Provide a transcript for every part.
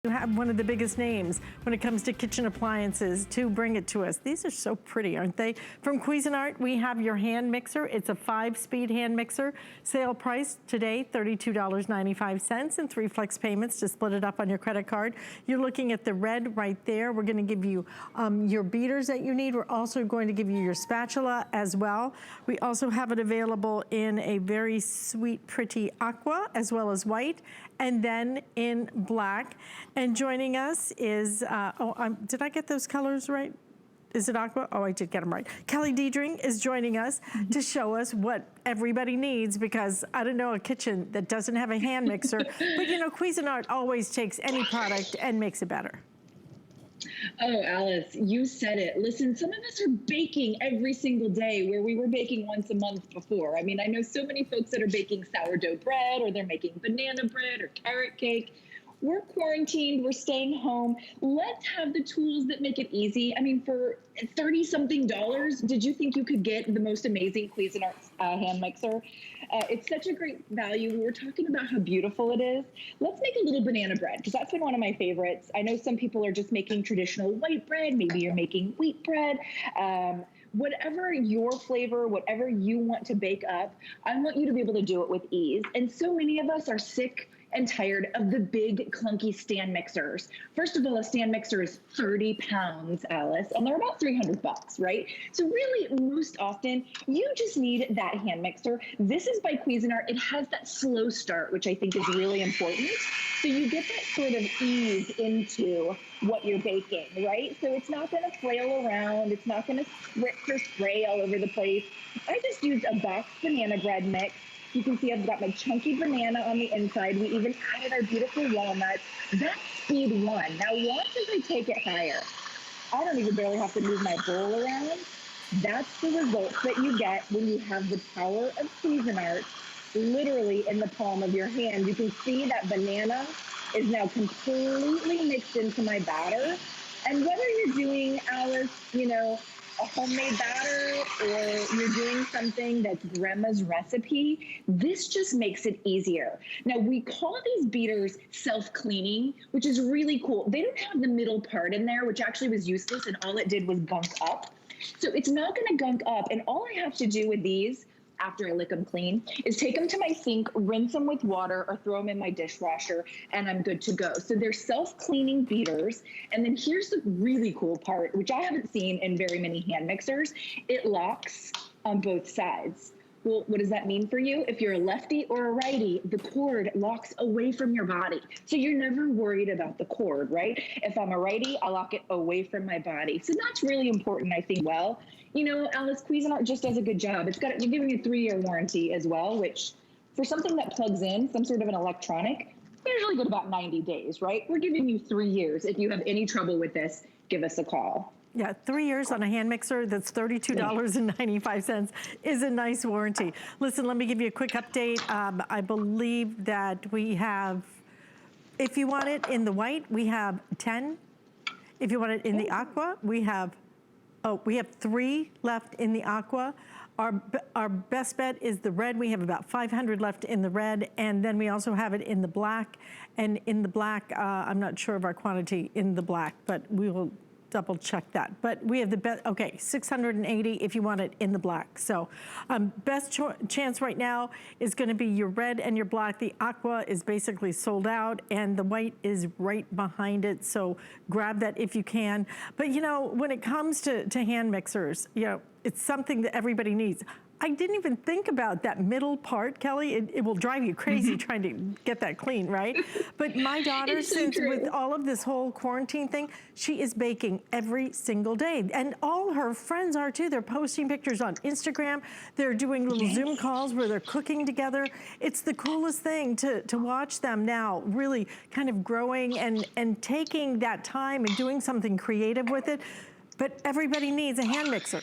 You have one of the biggest names when it comes to kitchen appliances to bring it to us. These are so pretty, aren't they? From Cuisinart, we have your hand mixer. It's a 5-speed hand mixer. Sale price today, $32.95, and 3 flex payments to split it up on your credit card. You're looking at the red right there. We're gonna give you your beaters that you need. We're also going to give you your spatula as well. We also have it available in a very sweet, pretty aqua, as well as white, and then in black. And joining us is, did I get those colors right? Is it aqua? Oh, I did get them right. Kelly Diedring is joining us to show us what everybody needs, because I don't know a kitchen that doesn't have a hand mixer, but you know, Cuisinart always takes any product and makes it better. Oh, Alice, you said it. Listen, some of us are baking every single day where we were baking once a month before. I mean, I know so many folks that are baking sourdough bread, or they're making banana bread or carrot cake. We're quarantined, we're staying home. Let's have the tools that make it easy. I mean, for $30-something, did you think you could get the most amazing Cuisinart hand mixer? It's such a great value. We were talking about how beautiful it is. Let's make a little banana bread, because that's been one of my favorites. I know some people are just making traditional white bread. Maybe you're making wheat bread. Whatever your flavor, whatever you want to bake up, I want you to be able to do it with ease. And so many of us are sick and tired of the big clunky stand mixers. First of all, a stand mixer is 30 pounds, Alice, and they're about 300 bucks, right? So really, most often, you just need that hand mixer. This is by Cuisinart. It has that slow start, which I think is really important. So you get that sort of ease into what you're baking, right? So it's not gonna flail around. It's not gonna spritz or spray all over the place. I just used a box banana bread mix. You can see I've got my chunky banana on the inside. We even added our beautiful walnuts. That's speed 1. Now watch as I take it higher. I don't even barely have to move my bowl around. That's the results that you get when you have the power of Cuisinart literally in the palm of your hand. You can see that banana is now completely mixed into my batter. And whether you're doing, Alice, you know, a homemade batter, or you're doing something that's grandma's recipe, this just makes it easier. Now, we call these beaters self-cleaning, which is really cool. They don't have the middle part in there, which actually was useless, and all it did was gunk up. So it's not gonna gunk up, and all I have to do with these after I lick them clean is take them to my sink, rinse them with water, or throw them in my dishwasher, and I'm good to go. So they're self-cleaning beaters. And then here's the really cool part, which I haven't seen in very many hand mixers. It locks on both sides. Well, what does that mean for you? If you're a lefty or a righty, the cord locks away from your body. So you're never worried about the cord, right? If I'm a righty, I lock it away from my body. So that's really important, I think. Well, you know, Alice, Cuisinart just does a good job. You're giving a 3-year warranty as well, which for something that plugs in, some sort of an electronic, usually good about 90 days, right? We're giving you 3 years. If you have any trouble with this, give us a call. Yeah, 3 years on a hand mixer that's $32.95 is a nice warranty. Listen, let me give you a quick update. I believe that we have, if you want it in the white, we have 10. If you want it in the aqua, we have 3 left in the aqua. Our best bet is the red. We have about 500 left in the red, and then we also have it in the black. And in the black, I'm not sure of our quantity in the black, but we will double check that. But we have the best, okay, 680 if you want it in the black. So best chance right now is gonna be your red and your black. The aqua is basically sold out, and the white is right behind it. So grab that if you can. But you know, when it comes to hand mixers, you know, it's something that everybody needs. I didn't even think about that middle part, Kelly. It will drive you crazy trying to get that clean, right? But my daughter, since with all of this whole quarantine thing, she is baking every single day. And all her friends are too. They're posting pictures on Instagram. They're doing little Zoom calls where they're cooking together. It's the coolest thing to watch them now really kind of growing and taking that time and doing something creative with it. But everybody needs a hand mixer.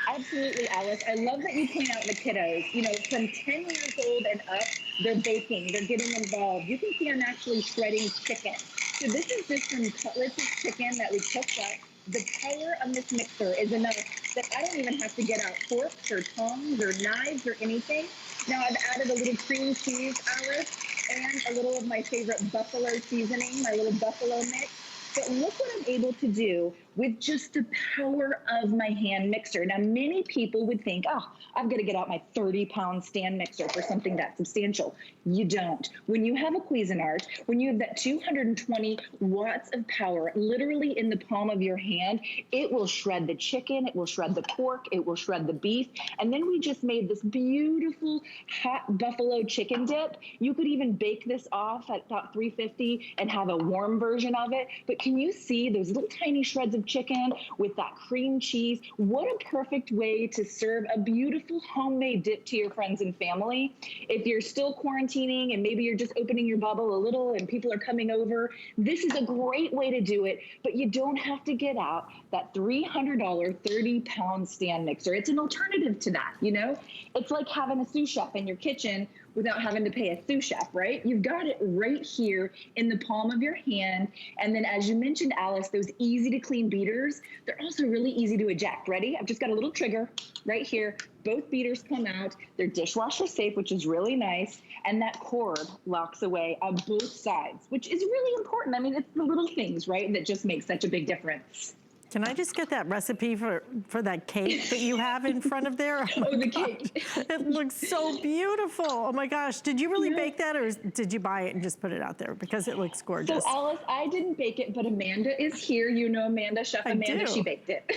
Absolutely, Alice. I love that you point out the kiddos. You know, from 10 years old and up, they're baking, they're getting involved. You can see I'm actually shredding chicken. So this is just some cutlets of chicken that we cooked up. The power of this mixer is enough that I don't even have to get out forks or tongs or knives or anything. Now I've added a little cream cheese, Alice. and a little of my favorite buffalo seasoning, my little buffalo mix. But look what I'm able to do with just the power of my hand mixer. Now, many people would think, oh, I've got to get out my 30-pound stand mixer for something that substantial. You don't. When you have a Cuisinart, when you have that 220 watts of power literally in the palm of your hand, it will shred the chicken, it will shred the pork, it will shred the beef. And then we just made this beautiful hot buffalo chicken dip. You could even bake this off at about 350 and have a warm version of it. But can you see those little tiny shreds of chicken with that cream cheese? What a perfect way to serve a beautiful homemade dip to your friends and family. If you're still quarantining and maybe you're just opening your bubble a little and people are coming over, this is a great way to do it, but you don't have to get out that $300 30-pound stand mixer. It's an alternative to that, you know? It's like having a sous chef in your kitchen without having to pay a sous chef, right? You've got it right here in the palm of your hand. And then as you mentioned, Alice, those easy to clean beaters, they're also really easy to eject. Ready? I've just got a little trigger right here. Both beaters come out. They're dishwasher safe, which is really nice. And that cord locks away on both sides, which is really important. I mean, it's the little things, right, that just make such a big difference. Can I just get that recipe for that cake that you have in front of there? Oh, the cake. It looks so beautiful. Oh my gosh. Did you really bake that, or did you buy it and just put it out there? Because it looks gorgeous. So Alice, I didn't bake it, but Amanda is here. You know Amanda, Chef Amanda, she baked it.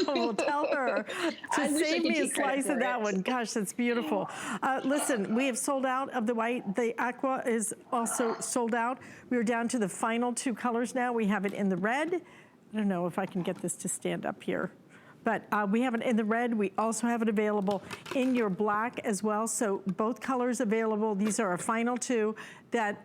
Oh, well, tell her to save me a slice of that one. Gosh, that's beautiful. Listen, we have sold out of the white. The aqua is also sold out. We're down to the final two colors now. We have it in the red. I don't know if I can get this to stand up here, but we have it in the red. We also have it available in your black as well. So both colors available. These are our final two that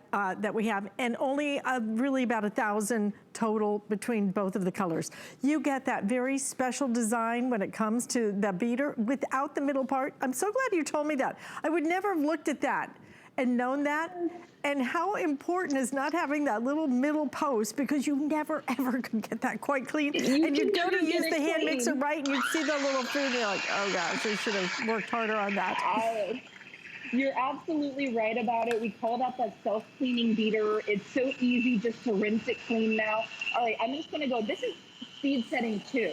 we have, and only really about 1,000 total between both of the colors. You get that very special design when it comes to the beater without the middle part. I'm so glad you told me that. I would never have looked at that and known that. And how important is not having that little middle post, because you never ever could get that quite clean. And you'd go to use the hand mixer right and you'd see the little food and you're like, oh gosh, I should have worked harder on that. You're absolutely right about it. We call that the self-cleaning beater. It's so easy just to rinse it clean now. All right, I'm just gonna go, this is speed setting 2.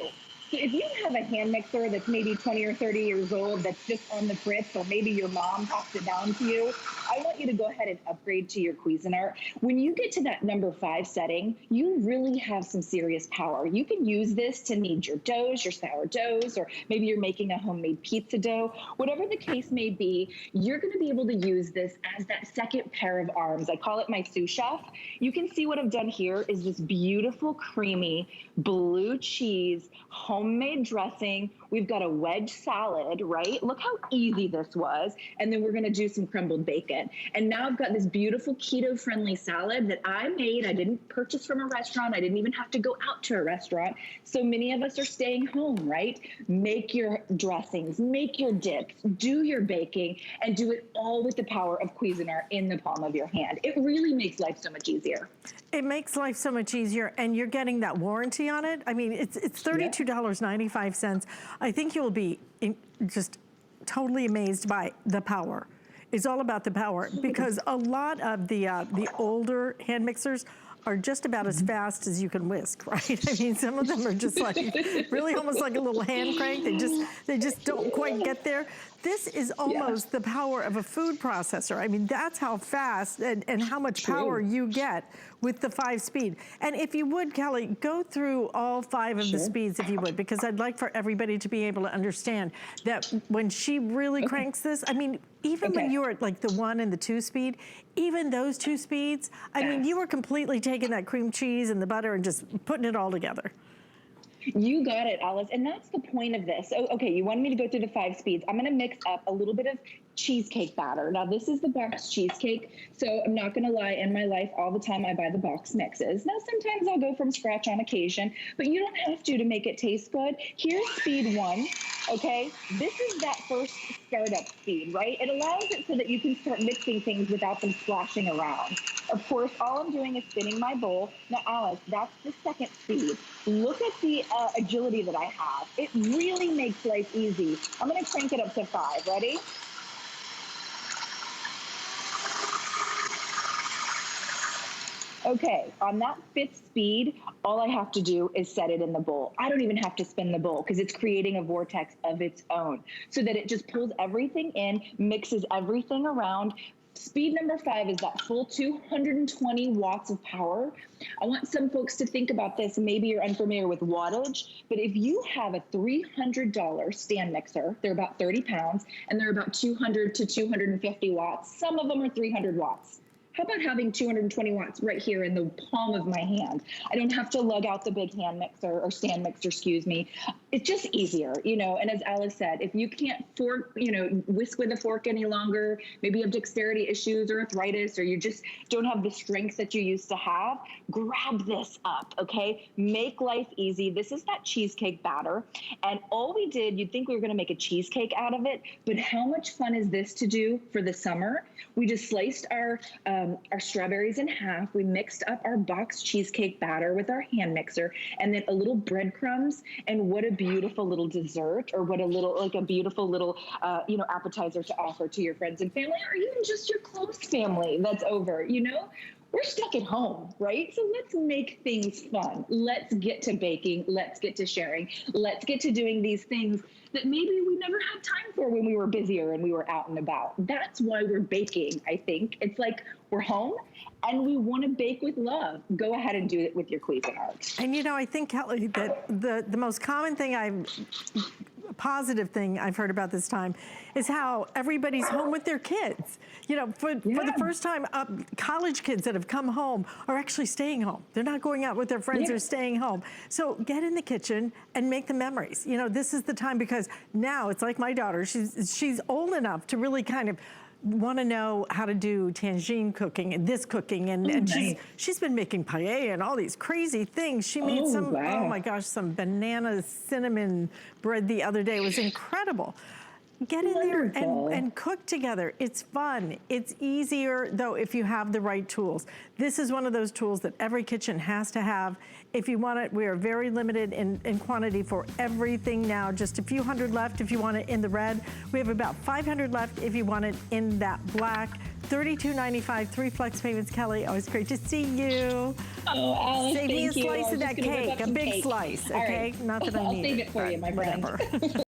So if you have a hand mixer that's maybe 20 or 30 years old that's just on the fritz, or maybe your mom passed it down to you, I want you to go ahead and upgrade to your Cuisinart. When you get to that number 5 setting, you really have some serious power. You can use this to knead your doughs, your sourdoughs, or maybe you're making a homemade pizza dough. Whatever the case may be, you're going to be able to use this as that second pair of arms. I call it my sous chef. You can see what I've done here is this beautiful, creamy blue cheese, homemade dressing. We've got a wedge salad, right? Look how easy this was. And then we're going to do some crumbled bacon. And now I've got this beautiful keto-friendly salad that I made. I didn't purchase from a restaurant. I didn't even have to go out to a restaurant. So many of us are staying home, right? Make your dressings, make your dips, do your baking, and do it all with the power of Cuisinart in the palm of your hand. It really makes life so much easier. It makes life so much easier, and you're getting that warranty on it. I mean, it's $32.95. I think you'll be just totally amazed by the power. It's all about the power, because a lot of the older hand mixers are just about as fast as you can whisk, right? I mean, some of them are just like really almost like a little hand crank. They just don't quite get there. This is almost the power of a food processor. I mean, that's how fast and how much power you get with the 5-speed. And if you would, Kelly, go through all 5 of the speeds, if you would, because I'd like for everybody to be able to understand that when she really cranks this, I mean, even when you were at like the 1 and the 2 speed, even those 2 speeds, I mean, you were completely taking that cream cheese and the butter and just putting it all together. You got it, Alice. And that's the point of this. Oh, okay, you wanted me to go through the 5 speeds. I'm going to mix up a little bit of cheesecake batter. Now, this is the box cheesecake, so I'm not going to lie. In my life, all the time I buy the box mixes. Now, sometimes I'll go from scratch on occasion, but you don't have to make it taste good. Here's speed 1, okay? This is that first startup speed, right? It allows it so that you can start mixing things without them splashing around. Of course, all I'm doing is spinning my bowl. Now, Alice, that's the second speed. Look at the agility that I have. It really makes life easy. I'm going to crank it up to 5. Ready? Okay, on that 5th speed, all I have to do is set it in the bowl. I don't even have to spin the bowl because it's creating a vortex of its own so that it just pulls everything in, mixes everything around. Speed number 5 is that full 220 watts of power. I want some folks to think about this. Maybe you're unfamiliar with wattage, but if you have a $300 stand mixer, they're about 30 pounds, and they're about 200 to 250 watts. Some of them are 300 watts. How about having 220 watts right here in the palm of my hand? I don't have to lug out the big hand mixer or stand mixer, excuse me. It's just easier, you know, and as Alice said, if you can't whisk with a fork any longer, maybe you have dexterity issues or arthritis, or you just don't have the strength that you used to have, grab this up, okay? Make life easy. This is that cheesecake batter. And all we did, you'd think we were gonna make a cheesecake out of it, but how much fun is this to do for the summer? We just sliced our strawberries in half. We mixed up our box cheesecake batter with our hand mixer, and then a little breadcrumbs. And what a beautiful little dessert, or what a beautiful little, appetizer to offer to your friends and family, or even just your close family that's over, you know? We're stuck at home, right? So let's make things fun. Let's get to baking. Let's get to sharing. Let's get to doing these things that maybe we never had time for when we were busier and we were out and about. That's why we're baking, I think. It's like we're home and we want to bake with love. Go ahead and do it with your Cuisinart. And you know, I think, Kelly, that the most common thing positive thing I've heard about this time is how everybody's home with their kids. You know, for the first time, college kids that have come home are actually staying home. They're not going out with their friends, they're staying home. So get in the kitchen and make the memories. You know, this is the time, because now it's like my daughter, she's old enough to really kind of want to know how to do tangine cooking and this cooking, and nice. she's been making paella and all these crazy things. She made some, wow. oh my gosh, some banana cinnamon bread the other day. It was incredible. Get in there and cook together. It's fun. It's easier, though, if you have the right tools. This is one of those tools that every kitchen has to have. If you want it, we are very limited in quantity for everything now. Just a few hundred left if you want it in the red. We have about 500 left if you want it in that black. $32.95, 3 flex payments. Kelly, always great to see you. Oh, Alice, save me a thank you. slice of that cake, a big slice, okay? Right. Not that I need I'll save it for you, my friend. Whatever.